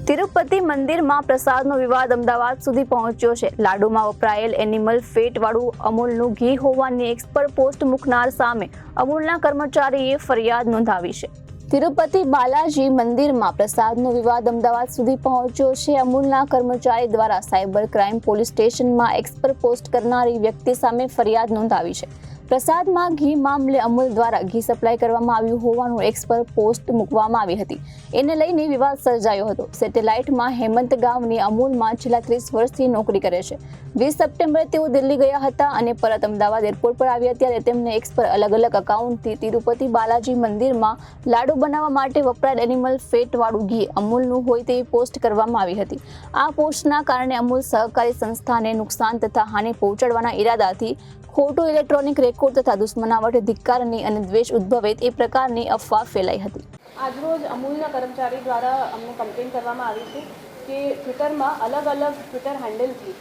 તિરુપતિ મંદિરમાં પ્રસાદનો વિવાદ અમદાવાદ સુધી પહોંચ્યો છે. લાડુમાં વપરાયેલ એનિમલ ફેટ વાળું અમૂલનું ઘી હોવાની એક્સ પર પોસ્ટ મૂકનાર સામે અમૂલના કર્મચારીએ ફરિયાદ નોંધાવી છે. તિરુપતિ બાલાજી મંદિરમાં પ્રસાદનો વિવાદ અમદાવાદ સુધી પહોંચ્યો છે. અમૂલના કર્મચારી દ્વારા સાયબર ક્રાઇમ પોલીસ સ્ટેશનમાં એક્સ પર પોસ્ટ કરનારી વ્યક્તિ સામે ફરિયાદ નોંધાવી છે. પ્રસાદમાં ઘી મામલે અમૂલ દ્વારા ઘી સપ્લાય કરવામાં આવ્યું હોવાનું એક્સ પર પોસ્ટ મૂકવામાં આવી હતી. એને લઈને વિવાદ સર્જાયો હતો. સેટેલાઇટમાં હેમંત ગામની અમૂલમાં છેલ્લા 30 વર્ષથી નોકરી કરે છે. 20 સપ્ટેમ્બરે તેઓ દિલ્હી ગયા હતા અને પરત અમદાવાદ એરપોર્ટ પર આવ્યા ત્યારે તેમને એક્સ પર અલગ અલગ અકાઉન્ટથી તિરુપતિ બાલાજી મંદિરમાં લાડુ બનાવવા માટે વપરાયેલ એનિમલ ફેટ વાળું ઘી અમૂલનું હોય તેવી પોસ્ટ કરવામાં આવી હતી. આ પોસ્ટના કારણે અમૂલ સહકારી સંસ્થાને નુકસાન તથા હાનિ પહોંચાડવાના ઈરાદાથી ખોટું ઇલેક્ટ્રોનિક રેકોર્ડ તથા દુશ્મનાવટ ધિક્કારની અને દ્વેષ ઉદ્ભવે એ પ્રકારની અફવા ફેલાઈ હતી. આજરોજ અમૂલના કર્મચારી દ્વારા અમને કમ્પ્લેન કરવામાં આવી છે કે ટ્વિટરમાં અલગ અલગ ટ્વિટર હેન્ડલથી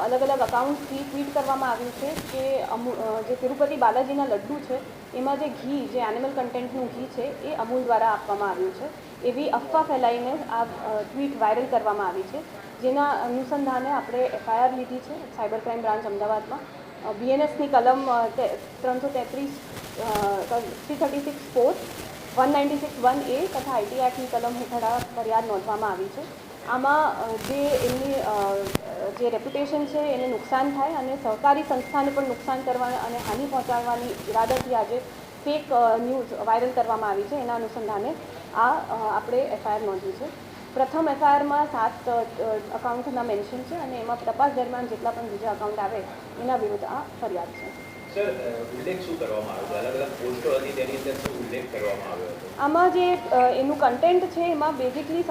અલગ અલગ અકાઉન્ટથી ટ્વીટ કરવામાં આવ્યું છે કે જે તિરુપતિ બાલાજીના લડ્ડુ છે એમાં જે ઘી જે એનિમલ કન્ટેન્ટનું ઘી છે એ અમૂલ દ્વારા આપવામાં આવ્યું છે એવી અફવા ફેલાઈને આ ટ્વીટ વાયરલ કરવામાં આવી છે. જેના અનુસંધાને આપણે એફઆઈઆર લીધી છે સાયબર ક્રાઇમ બ્રાન્ચ અમદાવાદમાં. બીએનએસની કલમ 333 336 પોસ્ટ 196(1)A તથા આઈટી એક્ટની કલમ હેઠળ ફરિયાદ નોંધવામાં આવી છે. આમાં જે એમની જે રેપ્યુટેશન છે એને નુકસાન થાય અને સહકારી સંસ્થાને પણ નુકસાન કરવા અને હાનિ પહોંચાડવાની ઈરાદાથી આજે ફેક ન્યૂઝ વાયરલ કરવામાં આવી છે. એના અનુસંધાને આપણે એફઆઈઆર નોંધી છે. પ્રથમ એફઆઈઆરમાં 7 અકાઉન્ટના મેન્શન છે અને એમાં તપાસ દરમિયાન જેટલા પણ બીજા અકાઉન્ટ આવે એના વિરુદ્ધ આ ફરિયાદ છે. સર, ઉલ્લેખ શું કરવામાં આવ્યો? અલગ અલગ પોસ્ટો હતી તેની અંદર શું ઉલ્લેખ કરવામાં આવ્યો હતો? આમાં જે એનું કન્ટેન્ટ છે એમાં બેઝિકલી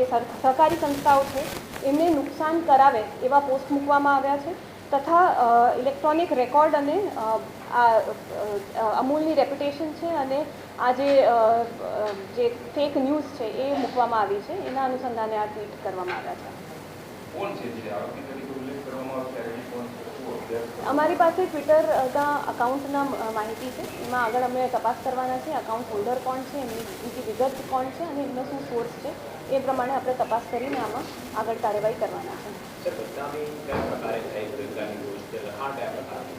જે સહકારી સંસ્થાઓ છે એમને નુકસાન કરાવે એવા પોસ્ટ મૂકવામાં આવ્યા છે તથા ઇલેક્ટ્રોનિક રેકોર્ડ અને અમૂલની રેપ્યુટેશન છે અને આ જે ફેક ન્યૂઝ છે એ મૂકવામાં આવી છે. એના અનુસંધાને આ ટ્વીટ કરવામાં આવ્યા છે. કોણ છે જે આરોપી તરીકે ઉલ્લેખ કરવામાં આવ્યો છે? અમારી પાસે ટ્વિટરના અકાઉન્ટના માહિતી છે. એમાં આગળ અમે તપાસ કરવાના છે. અકાઉન્ટ હોલ્ડર કોણ છે, એમની બીજી વિગત કોણ છે અને એમનો શું સોર્સ છે એ પ્રમાણે આપણે તપાસ કરીને આમાં આગળ કાર્યવાહી કરવાના છે. સર, બદનામી કયા પ્રકારે થઈ? રોજગારની ગોષ્ઠી લખાણ કયા પ્રકારની?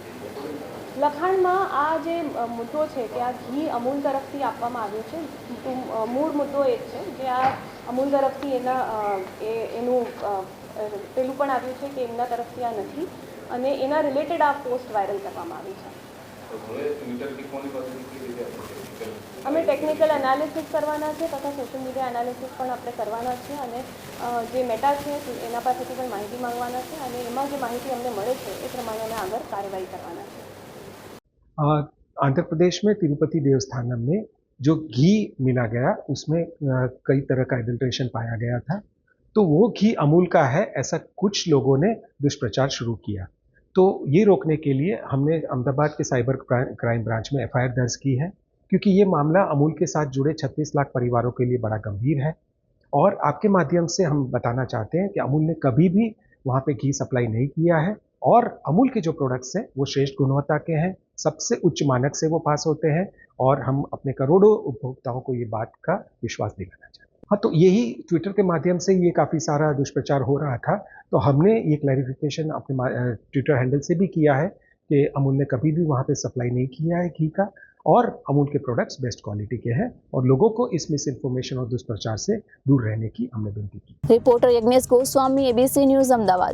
લખાણમાં આ જે મુદ્દો છે કે આ ઘી અમૂલ તરફથી આપવામાં આવ્યું છે. મૂળ મુદ્દો એ જ છે જે આ અમૂલ તરફથી એનું પેલું પણ આવ્યું છે કે એમના તરફથી આ નથી અને એના રિલેટેડ આ પોસ્ટ વાયરલ કરવામાં આવી છે. અમે ટેકનિકલ એનાલિસિસ કરવાના છે તથા સોશિયલ મીડિયા એનાલિસિસ પણ આપણે કરવાના છે અને જે મેટા છે એના પાસેથી પણ માહિતી માંગવાના છે અને એમાં જે માહિતી અમને મળે છે એ પ્રમાણે અમે આગળ કાર્યવાही કરવાના છે. आंध्र प्रदेश में तिरुपति देवस्थानम में जो घी मिला गया उसमें कई तरह का एडल्ट्रेशन पाया गया था. तो वो घी अमूल का है ऐसा कुछ लोगों ने दुष्प्रचार शुरू किया. तो ये रोकने के लिए हमने अहमदाबाद के साइबर क्राइम ब्रांच में एफआईआर दर्ज की है क्योंकि ये मामला अमूल के साथ जुड़े 36 लाख परिवारों के लिए बड़ा गंभीर है. और आपके माध्यम से हम बताना चाहते हैं कि अमूल ने कभी भी वहाँ पे घी सप्लाई नहीं किया है और अमूल के जो प्रोडक्ट्स हैं वो श्रेष्ठ गुणवत्ता के हैं, सबसे उच्च मानक से वो पास होते हैं और हम अपने करोड़ों उपभोक्ताओं को ये बात का विश्वास दिलाना चाहते हैं. हाँ, तो यही ट्विटर के माध्यम से ये काफ़ी सारा दुष्प्रचार हो रहा था. तो हमने ये क्लैरिफिकेशन अपने ट्विटर हैंडल से भी किया है कि अमूल ने कभी भी वहाँ पे सप्लाई नहीं किया है घी का और अमूल के प्रोडक्ट्स बेस्ट क्वालिटी के हैं और लोगों को इस मिस इन्फॉर्मेशन और दुष्प्रचार से दूर रहने की हमने विनती की. Reporter Yagnesh Goswami, ABC news, Ahmedabad.